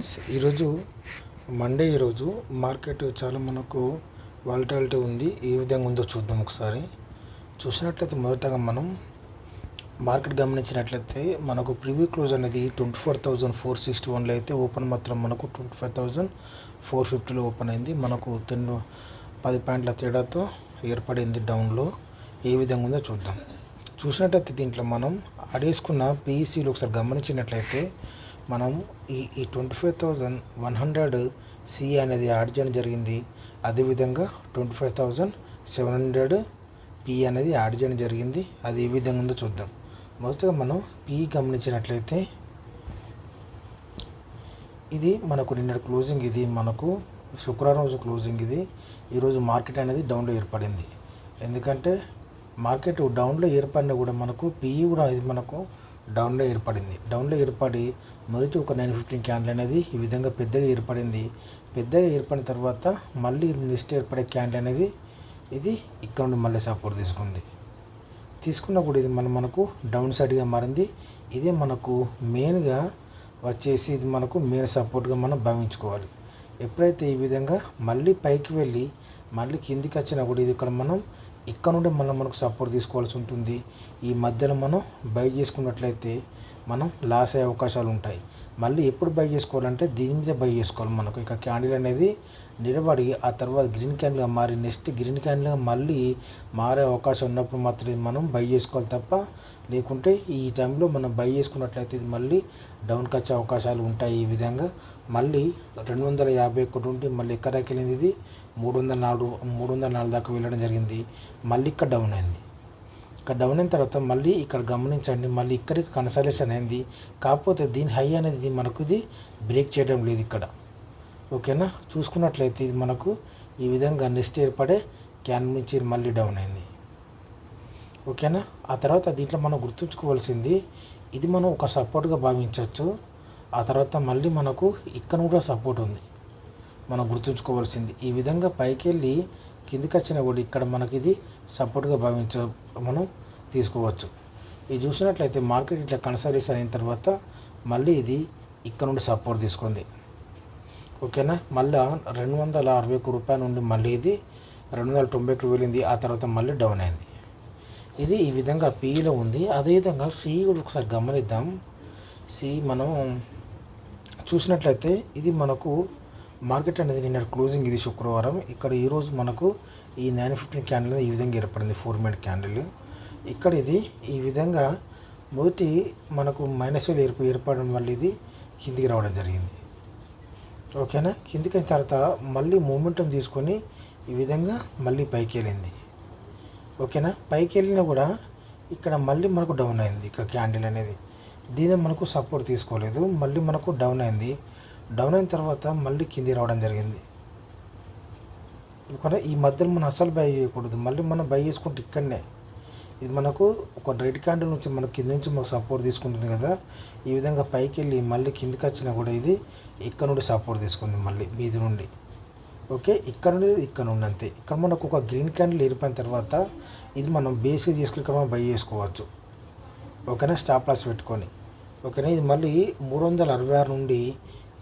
ఈరోజు మండే. ఈరోజు మార్కెట్ చాలా మనకు వాలటాలిటీ ఉంది. ఏ విధంగా ఉందో చూద్దాం ఒకసారి. చూసినట్లయితే మొదటగా మనం మార్కెట్ గమనించినట్లయితే మనకు ప్రివ్యూ క్లోజ్ అనేది 24,461లో అయితే ఓపెన్ మాత్రం మనకు 25,450లో ఓపెన్ అయింది. మనకు 10 పాయింట్ల తేడాతో ఏర్పడింది డౌన్లో. ఏ విధంగా ఉందో చూద్దాం. చూసినట్లయితే దీంట్లో మనం ఆడేసుకున్న పిఈసీలు ఒకసారి గమనించినట్లయితే మనం ఈ 25,100 సి అనేది యాడ్ చేయడం జరిగింది. అదేవిధంగా 25,700 పి అనేది యాడ్ చేయడం జరిగింది. అది ఏ విధంగా ఉందో చూద్దాం. మొదటగా మనం పి గమనించినట్లయితే ఇది మనకు నిన్న క్లోజింగ్, ఇది మనకు శుక్రవారం రోజు క్లోజింగ్. ఇది ఈరోజు మార్కెట్ అనేది డౌన్లో ఏర్పడింది. ఎందుకంటే మార్కెట్ డౌన్లో ఏర్పడినా కూడా మనకు పిఈ కూడా ఇది మనకు డౌన్లో ఏర్పడి మొదటి ఒక 915 క్యాండిల్ అనేది ఈ విధంగా పెద్దగా ఏర్పడిన తర్వాత మళ్ళీ నెక్స్ట్ ఏర్పడే క్యాండిల్ అనేది ఇది ఇక్కడ నుండి మళ్ళీ సపోర్ట్ తీసుకున్నప్పుడు ఇది మనకు డౌన్ సైడ్గా మారింది. ఇదే మనకు మెయిన్గా వచ్చేసి ఇది మనకు మెయిన్ సపోర్ట్గా మనం భావించుకోవాలి. ఎప్పుడైతే ఈ విధంగా మళ్ళీ పైకి వెళ్ళి మళ్ళీ కిందికి వచ్చినా కూడా ఇది ఇక్కడ నుండి మనకు సపోర్ట్ తీసుకోవాల్సి ఉంటుంది. ఈ మధ్యలో మనం బై చేసుకున్నట్లయితే మనం లాస్ అయ్యే అవకాశాలు ఉంటాయి. మళ్ళీ ఎప్పుడు బై చేసుకోవాలంటే దీని మీద బై చేసుకోవాలి. మనకు ఇక క్యాండిల్ అనేది నిలబడి ఆ తర్వాత గ్రీన్ క్యాండిల్గా మారి నెక్స్ట్ గ్రీన్ క్యాండిల్గా మళ్ళీ మారే అవకాశం ఉన్నప్పుడు మాత్రమే మనం బై చేసుకోవాలి తప్ప, లేకుంటే ఈ టైంలో మనం బై చేసుకున్నట్లయితే ఇది మళ్ళీ డౌన్కి వచ్చే అవకాశాలు ఉంటాయి. ఈ విధంగా మళ్ళీ 251 ఉంటే మళ్ళీ ఎక్కడికి వెళ్ళింది, ఇది 304 దాకా వెళ్ళడం జరిగింది. మళ్ళీ ఇక్కడ డౌన్ అయింది. ఇక్కడ డౌన్ అయిన తర్వాత మళ్ళీ ఇక్కడ గమనించండి, మళ్ళీ ఇక్కడికి కన్సల్టేషన్ అయింది. కాకపోతే దీని హై అనేది మనకు ఇది బ్రేక్ చేయడం లేదు ఇక్కడ. ఓకేనా, చూసుకున్నట్లయితే ఇది మనకు ఈ విధంగా నెక్స్ట్ ఏర్పడే క్యాండిల్ నుంచి మళ్ళీ డౌన్ అయింది. ఓకేనా, ఆ తర్వాత దీంట్లో మనం గుర్తుంచుకోవాల్సింది ఇది మనం ఒక సపోర్ట్గా భావించవచ్చు. ఆ తర్వాత మళ్ళీ మనకు ఇక్కడ కూడా సపోర్ట్ ఉంది. మనం గుర్తుంచుకోవాల్సింది ఈ విధంగా పైకి వెళ్ళి కిందికి వచ్చినా కూడా ఇక్కడ మనకి ఇది సపోర్ట్గా మనం తీసుకోవచ్చు. ఇది చూసినట్లయితే మార్కెట్ ఇట్లా కన్సల్టేషన్ అయిన తర్వాత మళ్ళీ ఇది ఇక్కడ నుండి సపోర్ట్ తీసుకుంది. ఓకేనా, మళ్ళీ 261 రూపాయల నుండి మళ్ళీ ఇది 290కి వెళ్ళింది. ఆ తర్వాత మళ్ళీ డౌన్ అయింది. ఇది ఈ విధంగా పీలో ఉంది. అదేవిధంగా సి కూడా ఒకసారి గమనిద్దాం. సి మనం చూసినట్లయితే ఇది మనకు మార్కెట్ అనేది నిన్న క్లోజింగ్, ఇది శుక్రవారం. ఇక్కడ ఈరోజు మనకు ఈ 915 క్యాండిల్ ఈ విధంగా ఏర్పడింది, 4 మినిట్ క్యాండిల్. ఇక్కడ ఇది ఈ విధంగా మొదటి మనకు మైనస్ ఏర్పడడం వల్ల ఇది కిందికి రావడం జరిగింది. ఓకేనా, కిందికి అయిన తర్వాత మళ్ళీ మూమెంటం తీసుకొని ఈ విధంగా మళ్ళీ పైకి వెళ్ళింది. ఓకేనా, పైకి వెళ్ళినా కూడా ఇక్కడ మళ్ళీ మనకు డౌన్ అయింది. ఇక క్యాండిల్ అనేది దీని మనకు సపోర్ట్ తీసుకోలేదు, మళ్ళీ మనకు డౌన్ అయింది. డౌన్ అయిన తర్వాత మళ్ళీ కింది రావడం జరిగింది. ఇక్కడ ఈ మధ్యలో మనం అసలు బై చేయకూడదు. మళ్ళీ మనం బై చేసుకుంటే ఇక్కడనే ఇది మనకు ఒక రెడ్ క్యాండిల్ నుంచి మనకు కింద నుంచి మనకు సపోర్ట్ తీసుకుంటుంది కదా. ఈ విధంగా పైకి వెళ్ళి మళ్ళీ కిందికి వచ్చినా కూడా ఇది ఇక్కడ నుండి సపోర్ట్ తీసుకుంది మళ్ళీ మీది నుండి. ఓకే, ఇక్కడ నుండి అంతే. ఇక్కడ మనకు ఒక గ్రీన్ క్యాండిల్ ఏర్పడిన తర్వాత ఇది మనం బేసిక్ చేసుకుని ఇక్కడ మనం బై చేసుకోవచ్చు. ఓకేనా, స్టాప్ లాస్ పెట్టుకొని. ఓకేనా, ఇది మళ్ళీ 366 నుండి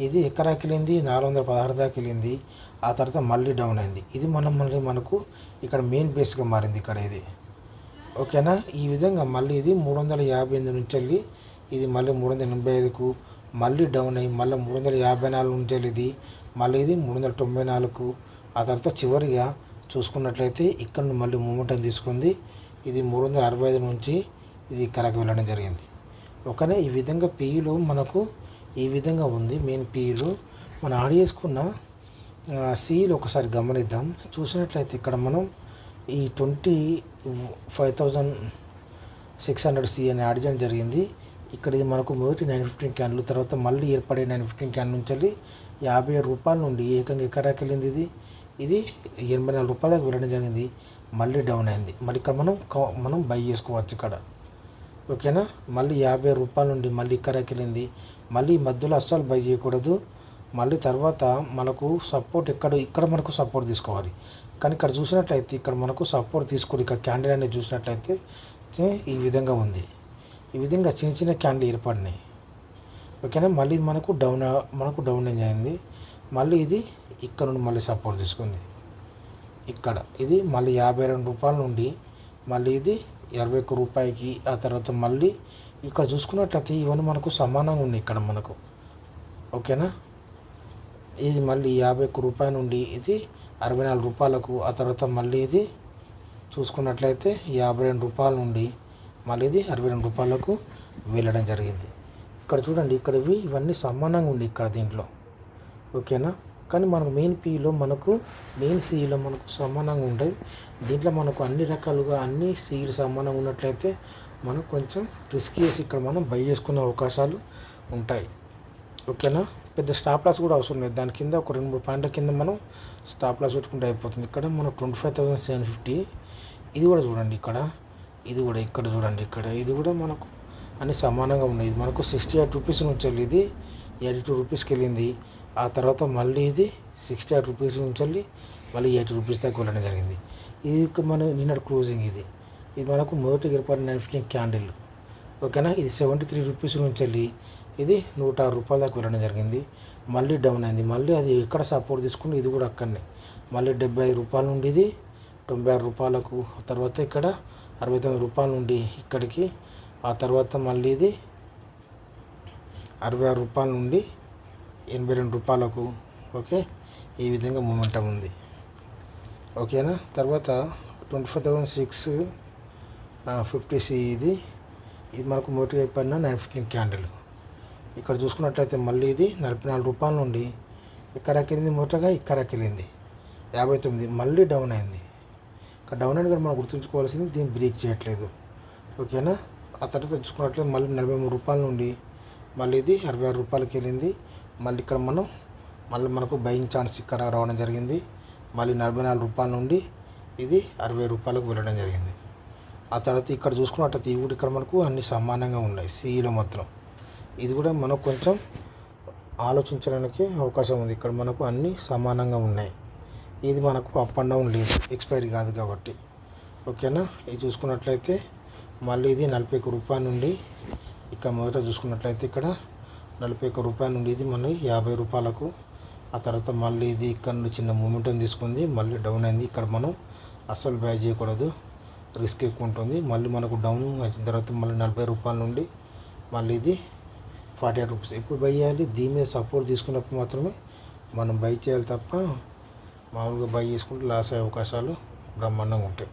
ఇది ఎక్కడికి వెళ్ళింది, 416 దాకా వెళ్ళింది. ఆ తర్వాత మళ్ళీ డౌన్ అయింది. ఇది మనకు ఇక్కడ మెయిన్ బేస్గా మారింది ఇక్కడ ఇది. ఓకేనా, ఈ విధంగా మళ్ళీ ఇది 358 నుంచి వెళ్ళి ఇది మళ్ళీ 385కు మళ్ళీ డౌన్ అయ్యి మళ్ళీ 354 నుంచి వెళ్ళి ఇది మళ్ళీ ఇది 394కు. ఆ తర్వాత చివరిగా చూసుకున్నట్లయితే ఇక్కడ నుండి మళ్ళీ మూమెంటం తీసుకుంది. ఇది 365 నుంచి ఇది ఇక్కడికి వెళ్ళడం జరిగింది. ఓకేనా, ఈ విధంగా పీఈలో మనకు ఈ విధంగా ఉంది. మెయిన్ పీఈలో మనం యాడ్ చేసుకున్న సిఈలు ఒకసారి గమనిద్దాం. చూసినట్లయితే ఇక్కడ మనం ఈ 25,600 సి అని యాడ్ చేయడం జరిగింది. ఇక్కడ ఇది మనకు మొదటి 915 క్యాండిల్, తర్వాత మళ్ళీ ఏర్పడే 915 క్యాండిల్ నుంచి వెళ్ళి 57 రూపాయల నుండి ఏకంగా ఎక్కడికి వెళ్ళింది, ఇది 84 రూపాయలకు వెళ్ళడం జరిగింది. మళ్ళీ డౌన్ అయింది. మళ్ళీ ఇక్కడ మనం బై చేసుకోవచ్చు ఇక్కడ. ఓకేనా, మళ్ళీ 50 రూపాయల నుండి మళ్ళీ ఇక్కడికి వెళ్ళింది. మళ్ళీ మధ్యలో అస్సలు బై చేయకూడదు. మళ్ళీ తర్వాత మనకు సపోర్ట్ ఇక్కడ మనకు సపోర్ట్ తీసుకోవాలి. కానీ ఇక్కడ చూసినట్లయితే ఇక్కడ మనకు సపోర్ట్ తీసుకోవాలి. ఇక్కడ క్యాండిల్ అనేది చూసినట్లయితే ఈ విధంగా ఉంది. ఈ విధంగా చిన్న చిన్న క్యాండిల్ ఏర్పడినాయి. ఓకేనా. మళ్ళీ ఇది మనకు డౌన్ అయింది. మళ్ళీ ఇది ఇక్కడ నుండి మళ్ళీ సపోర్ట్ తీసుకుంది. ఇక్కడ ఇది మళ్ళీ రూ. 52 నుండి మళ్ళీ ఇది రూ. 21కి, ఆ తర్వాత మళ్ళీ ఇక్కడ చూసుకున్నట్లయితే ఇవన్నీ మనకు సమానంగా ఉన్నాయి ఇక్కడ మనకు. ఓకేనా. ఇది మళ్ళీ రూ. 51 నుండి ఇది రూ. 64, ఆ తర్వాత మళ్ళీ ఇది చూసుకున్నట్లయితే రూ. 52 నుండి మళ్ళీ ఇది రూ. 62 వెళ్ళడం జరిగింది. ఇక్కడ చూడండి, ఇక్కడ ఇవన్నీ సమానంగా ఉంది ఇక్కడ దీంట్లో. ఓకేనా. కానీ మనకు మెయిన్ సిఈలో మనకు సమానంగా ఉంటాయి. దీంట్లో మనకు అన్ని రకాలుగా అన్ని సిఈలు సమానంగా ఉన్నట్లయితే మనకు కొంచెం రిస్క్ చేసి ఇక్కడ మనం బై చేసుకునే అవకాశాలు ఉంటాయి. ఓకేనా. పెద్ద స్టాప్ లాస్ కూడా అవసరం లేదు. దాని కింద ఒక 2-3 పాయింట్ల కింద మనం స్టాప్ లాస్ పెట్టుకుంటే అయిపోతుంది. ఇక్కడ మనం 25,750 ఇది కూడా చూడండి. ఇది కూడా ఇక్కడ చూడండి. ఇది కూడా మనకు అన్ని సమానంగా ఉన్నాయి. ఇది మనకు 68 రూపీస్ నుంచి వెళ్ళి ఇది 82 రూపీస్కి వెళ్ళింది. ఆ తర్వాత మళ్ళీ ఇది 68 రూపీస్ నుంచి వెళ్ళి మళ్ళీ 80 రూపీస్ దాకా వెళ్ళడం జరిగింది. ఇది మన నిన్నటి క్లోజింగ్. ఇది మనకు మొదటి ఏర్పడిన నిఫ్టీ క్యాండిల్. ఓకేనా. ఇది 73 రూపీస్ నుంచి వెళ్ళి ఇది 106 రూపాయల దాకా వెళ్ళడం జరిగింది. మళ్ళీ డౌన్ అయింది. మళ్ళీ అది ఎక్కడ సపోర్ట్ తీసుకుని ఇది కూడా అక్కడనే మళ్ళీ 75 రూపాయల నుండి ఇది 96 రూపాయలకు, తర్వాత ఇక్కడ 69 రూపాయల నుండి ఇక్కడికి, ఆ తర్వాత మళ్ళీ ఇది 66 రూపాయల నుండి 82 రూపాయలకు. ఓకే. ఈ విధంగా మూమెంటం ఉంది. ఓకేనా. తర్వాత 25,650 ఇది మనకు మోటివ్ అయిపోయిన 915 క్యాండిల్. ఇక్కడ చూసుకున్నట్లయితే మళ్ళీ ఇది 44 రూపాయల నుండి ఇక్కడికి వెళ్ళింది, మొదటగా ఇక్కడికి వెళ్ళింది 59, మళ్ళీ డౌన్ అయింది. ఇక్కడ డౌన్ అయిన కూడా మనం గుర్తుంచుకోవాల్సింది దీన్ని బ్రేక్ చేయట్లేదు. ఓకేనా. ఆ తర్వాత చూసుకున్నట్లయితే మళ్ళీ 43 రూపాయల నుండి మళ్ళీ ఇది 66 రూపాయలకి వెళ్ళింది. మళ్ళీ ఇక్కడ మనకు బయింగ్ ఛాన్స్ ఇక్కడ రావడం జరిగింది. మళ్ళీ 44 రూపాయల నుండి ఇది 60 రూపాయలకు వెళ్ళడం జరిగింది. ఆ తర్వాత ఇక్కడ చూసుకున్నట్లయితే ఇవి కూడా ఇక్కడ మనకు అన్ని సమానంగా ఉన్నాయి సిఈలో మాత్రం. ఇది కూడా మనకు కొంచెం ఆలోచించడానికి అవకాశం ఉంది. ఇక్కడ మనకు అన్ని సమానంగా ఉన్నాయి. ఇది మనకు అప్ అండ్ డౌన్ లేదు, ఎక్స్పైరీ కాదు కాబట్టి. ఓకేనా. ఇది చూసుకున్నట్లయితే మళ్ళీ ఇది 41 రూపాయల నుండి ఇక్కడ మొదట చూసుకున్నట్లయితే ఇక్కడ 41 రూపాయల నుండి ఇది మళ్ళీ 50 రూపాయలకు, ఆ తర్వాత మళ్ళీ ఇది ఇక్కడ నుండి చిన్న మూమెంటం తీసుకుంది, మళ్ళీ డౌన్ అయింది. ఇక్కడ మనం అస్సలు బై చేయకూడదు, రిస్క్ ఎక్కువ ఉంటుంది. మళ్ళీ మనకు డౌన్ వచ్చిన తర్వాత మళ్ళీ 40 రూపాయల నుండి మళ్ళీ ఇది 48 రూపీస్. ఎప్పుడు బై చేయాలి? దీని మీద సపోర్ట్ తీసుకున్నప్పుడు మాత్రమే మనం బై చేయాలి తప్ప మామూలుగా బై చేసుకుంటే లాస్ అయ్యే అవకాశాలు బ్రహ్మాండంగా ఉంటాయి.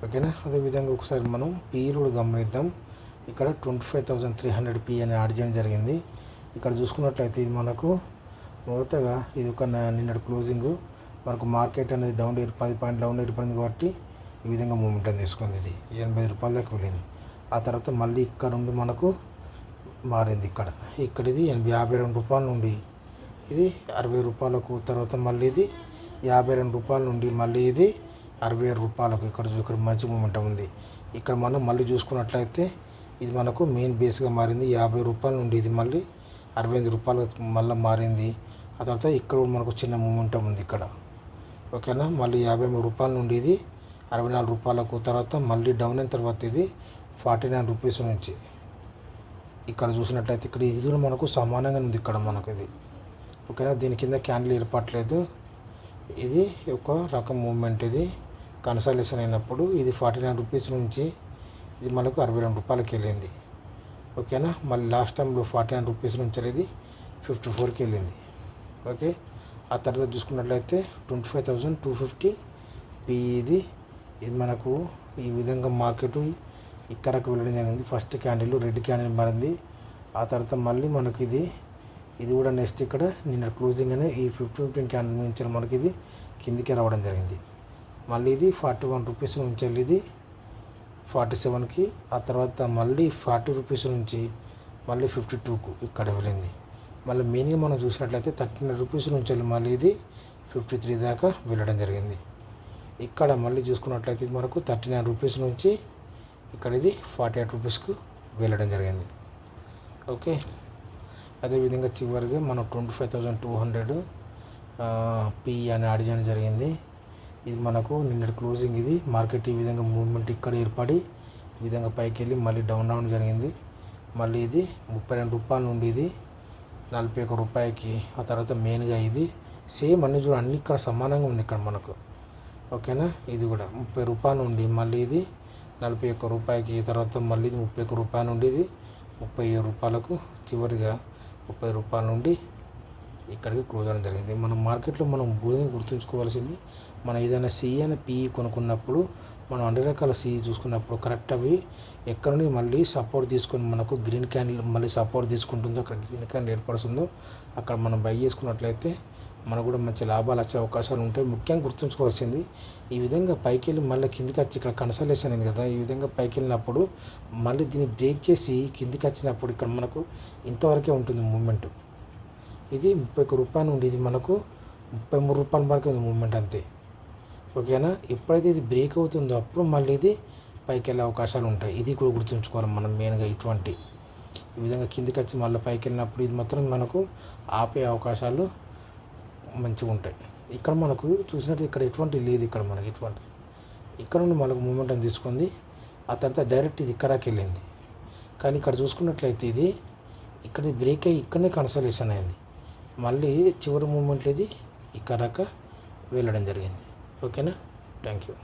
ఓకేనా. అదేవిధంగా ఒకసారి మనం పీఈలు కూడా గమనిద్దాం. ఇక్కడ 25,300 పీ అని యాడ్ చేయడం జరిగింది. ఇక్కడ చూసుకున్నట్లయితే ఇది మనకు మొదటగా ఇది ఒక నిన్నటి క్లోజింగ్. మనకు మార్కెట్ అనేది 10 పాయింట్ డౌన్ ఏర్పడింది కాబట్టి ఈ విధంగా మూమెంట్ అని తీసుకుంది. ఇది 85 రూపాయల దాకా వెళ్ళింది. ఆ తర్వాత మళ్ళీ ఇక్కడ నుండి మనకు మారింది. ఇక్కడ ఇది 52 రూపాయల నుండి ఇది 60 రూపాయలకు, తర్వాత మళ్ళీ ఇది 52 రూపాయల నుండి మళ్ళీ ఇది 67 రూపాయలకు. ఇక్కడ మంచి మూమెంటం ఉంది. ఇక్కడ మనం మళ్ళీ చూసుకున్నట్లయితే ఇది మనకు మెయిన్ బేస్గా మారింది. 50 రూపాయల నుండి ఇది మళ్ళీ 68 రూపాయలు మళ్ళీ మారింది. ఆ తర్వాత ఇక్కడ మనకు చిన్న మూమెంటం ఉంది ఇక్కడ. ఓకేనా. మళ్ళీ 53 రూపాయల నుండి ఇది 64 రూపాయలకు, తర్వాత మళ్ళీ డౌన్ అయిన తర్వాత ఇది 49 రూపీస్ నుంచి ఇక్కడ చూసినట్లయితే ఇక్కడ ఇది కూడా మనకు సమానంగా ఉంది ఇక్కడ మనకు ఇది. ఓకేనా. దీని కింద క్యాండిల్ ఏర్పడలేదు. ఇది ఒక రకం మూమెంట్. ఇది కన్సల్టేషన్ అయినప్పుడు ఇది 49 రూపీస్ నుంచి ఇది మనకు 62 రూపాయలకి వెళ్ళింది. ఓకేనా. మళ్ళీ లాస్ట్ టైంలో 49 రూపీస్ నుంచి ఇది 54కి వెళ్ళింది. ఓకే. ఆ తర్వాత చూసుకున్నట్లయితే 25,250 పీ ఇది మనకు ఈ విధంగా మార్కెట్ ఇక్కడకు వెళ్ళడం జరిగింది. ఫస్ట్ క్యాండిల్ రెడ్ క్యాండిల్ మారింది. ఆ తర్వాత మళ్ళీ మనకి ఇది కూడా నెక్స్ట్ ఇక్కడ నిన్న క్లోజింగ్ అనే ఈ 15 క్యాండిల్ నుంచి మనకి ఇది కిందికి రావడం జరిగింది. మళ్ళీ ఇది 41 రూపీస్ నుంచి వెళ్ళి ఇది 47కి, ఆ తర్వాత మళ్ళీ 40 రూపీస్ నుంచి మళ్ళీ 52కు ఇక్కడ వెళ్ళింది. మళ్ళీ మెయిన్గా మనం చూసినట్లయితే 39 రూపీస్ నుంచి వెళ్ళి మళ్ళీ ఇది 53 దాకా వెళ్ళడం జరిగింది. ఇక్కడ మళ్ళీ చూసుకున్నట్లయితే మనకు 39 రూపీస్ నుంచి ఇక్కడ ఇది 48 రూపీస్కు వెళ్ళడం జరిగింది. ఓకే. అదేవిధంగా చివరిగా మనం 25,200 పీ అని యాడ్ చేయడం జరిగింది. ఇది మనకు నిన్నటి క్లోజింగ్. ఇది మార్కెట్ ఈ విధంగా మూవ్మెంట్ ఇక్కడ ఏర్పడి ఈ విధంగా పైకి వెళ్ళి మళ్ళీ డౌన్ అవడం జరిగింది. మళ్ళీ ఇది 32 రూపాయల నుండి ఇది 41 రూపాయకి, ఆ తర్వాత మెయిన్గా ఇది సేమ్ అన్ని చూడ అన్ని ఇక్కడ సమానంగా ఉంది ఇక్కడ మనకు. ఓకేనా, ఇది కూడా 30 రూపాయల నుండి మళ్ళీ ఇది 41 రూపాయకి, తర్వాత మళ్ళీ ఇది 31 రూపాయల నుండి ఇది 37 రూపాయలకు, చివరిగా 30 రూపాయల నుండి ఇక్కడికి క్లోజ్ అవ్వడం జరిగింది. మనం మార్కెట్లో మనం గుర్తుంచుకోవాల్సింది, మనం ఏదైనా సిఈ అని పిఈ కొనుక్కున్నప్పుడు మనం అన్ని రకాల సిఈ చూసుకున్నప్పుడు కరెక్ట్ అవి ఎక్కడ నుండి మళ్ళీ సపోర్ట్ తీసుకొని మనకు గ్రీన్ క్యాండిల్ మళ్ళీ సపోర్ట్ తీసుకుంటుందో, అక్కడ గ్రీన్ క్యాండిల్ ఏర్పడుతుందో అక్కడ మనం బై చేసుకున్నట్లయితే మనకు కూడా మంచి లాభాలు వచ్చే అవకాశాలు ఉంటాయి. ముఖ్యంగా గుర్తుంచుకోవాల్సింది, ఈ విధంగా పైకి వెళ్ళి మళ్ళీ కిందికి వచ్చి ఇక్కడ కన్సల్టేషన్ అయింది కదా, ఈ విధంగా పైకి వెళ్ళినప్పుడు మళ్ళీ దీన్ని బ్రేక్ చేసి కిందికి వచ్చినప్పుడు ఇక్కడ మనకు ఇంతవరకే ఉంటుంది మూమెంట్. ఇది 31 రూపాయల నుండి ఇది మనకు 33 రూపాయల వరకు ఉంది మూమెంట్ అంతే. ఓకేనా, ఎప్పుడైతే ఇది బ్రేక్ అవుతుందో అప్పుడు మళ్ళీ ఇది పైకి వెళ్ళే అవకాశాలు ఉంటాయి. ఇది కూడా గుర్తుంచుకోవాలి మనం మెయిన్గా. ఇటువంటి ఈ విధంగా కిందికి వచ్చి మళ్ళీ పైకి వెళ్ళినప్పుడు ఇది మాత్రం మనకు ఆపే అవకాశాలు మంచిగా ఉంటాయి. ఇక్కడ మనకు చూసినట్టు ఇక్కడ ఎటువంటి లేదు, ఇక్కడ మనకి ఇటువంటి ఇక్కడ నుండి మనకు మూమెంట్ తీసుకుంది, ఆ తర్వాత డైరెక్ట్ ఇది ఇక్కడికి వెళ్ళింది. కానీ ఇక్కడ చూసుకున్నట్లయితే ఇది ఇక్కడ బ్రేక్ అయ్యి ఇక్కడనే కన్సల్టేషన్ అయింది, మళ్ళీ చివరి మూమెంట్లో ఇది ఇక్కడ వెళ్ళడం జరిగింది. ఓకేనా, థ్యాంక్ యూ.